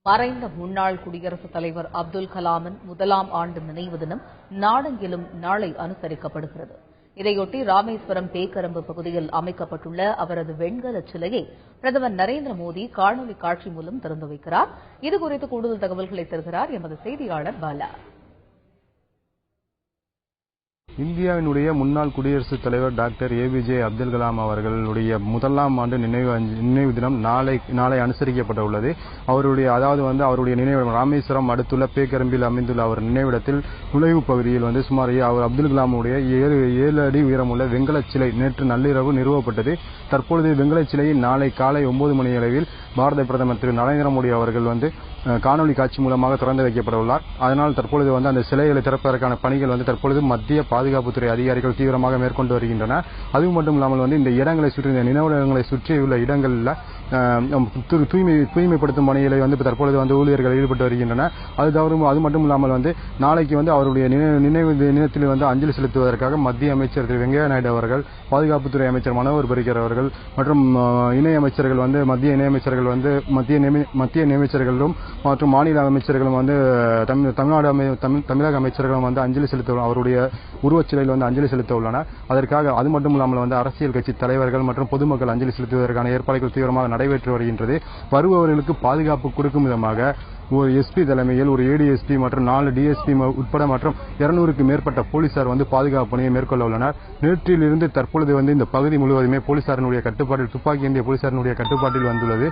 மறைந்த முன்னாள் குடியரசுத் தலைவர் அப்துல் கலாமின் முதலாம் ஆண்டு நினைவு தினம் நாடெங்கிலும் நாளை அனுசரிக்கப்படுகிறது. இதையொட்டி ராமேஸ்வரம் பேக்கரம்பு பகுதியில் அமைக்கப்பட்டுள்ள அவரது வெண்கல சிலையை பிரதமர் நரேந்திர மோடி காணொலி காட்சி மூலம் திறந்து வைக்கிறார். இதுகுறித்து கூடுதல் தகவல்களை தருகிறார் எமது செய்தியாளர் பாலா. இந்தியாவினுடைய முன்னாள் குடியரசுத் தலைவர் டாக்டர் ஏபிஜே அப்துல் கலாம் அவர்களுடைய முதலாம் ஆண்டு நினைவு தினம் நாளை அனுசரிக்கப்பட உள்ளது. அவருடைய நினைவு ராமேஸ்வரம் அடுத்துள்ள பேக்கரம்பில் அமைந்துள்ள அவர் நினைவிடத்தில் நுழைவு பகுதியில் சுமார் அவர் அப்துல் கலாமுடைய 7 அடி உயரமுள்ள வெங்கல சிலை நேற்று நள்ளிரவு நிறுவப்பட்டது. தற்பொழுது வெங்கல சிலையை நாளை காலை 9 மணி அளவில் பாரத பிரதமர் திரு நரேந்திர மோடி அவர்கள் காணொலி காட்சி மூலமாக திறந்து வைக்கப்பட உள்ளார். அதனால் தற்பொழுது அந்த சிலைகளை திறப்பதற்கான பணிகள் தற்பொழுது மத்திய பாதுகாப்புத்துறை அதிகாரிகள் தீவிரமாக மேற்கொண்டு வருகின்றனர். அது மட்டும் இல்லாமல் இந்த இடங்களை சுற்றி இந்த நினைவிடங்களை சுற்றியுள்ள இடங்களில் தூய்மைப்படுத்தும் பணிகளை தற்பொழுது ஊழியர்கள் ஈடுபட்டு வருகின்றனர். அது மட்டும் இல்லாமல் நாளைக்கு அவருடைய நினைவு தினத்தில் அஞ்சலி செலுத்துவதற்காக மத்திய அமைச்சர் திரு வெங்கையா நாயுடு அவர்கள், பாதுகாப்புத்துறை அமைச்சர் மனோகர் பரிக்கர் அவர்கள் மற்றும் இணையமைச்சர்கள் மத்திய நியமிச்சர்களும் மற்றும் மாநில அமைச்சர்களும் தமிழக அமைச்சர்களும் அஞ்சலி செலுத்த அவருடைய உருவச்சிலையில் அஞ்சலி செலுத்த உள்ளனர். அதற்காக அது மட்டும் இல்லாமல் அரசியல் கட்சி தலைவர்கள் மற்றும் பொதுமக்கள் அஞ்சலி செலுத்துவதற்கான ஏற்பாடுகள் தீவிரமாக நடைபெற்று வருகின்றது. வருபவர்களுக்கு பாதுகாப்பு கொடுக்கும் விதமாக ஒரு எஸ்பி தலைமையில் ஒரு ஏடிஎஸ்பி மற்றும் 4 டிஎஸ்பி உட்பட மற்றும் 200க்கு மேற்பட்ட போலீசார் பாதுகாப்பு பணியை மேற்கொள்ள உள்ளனர். நேற்றிலிருந்து தற்பொழுது இந்த பகுதி முழுவதுமே போலீசாரினுடைய கட்டுப்பாட்டில் துப்பாக்கி ஏந்திய போலீசாரினுடைய கட்டுப்பாட்டில் வந்துள்ளது.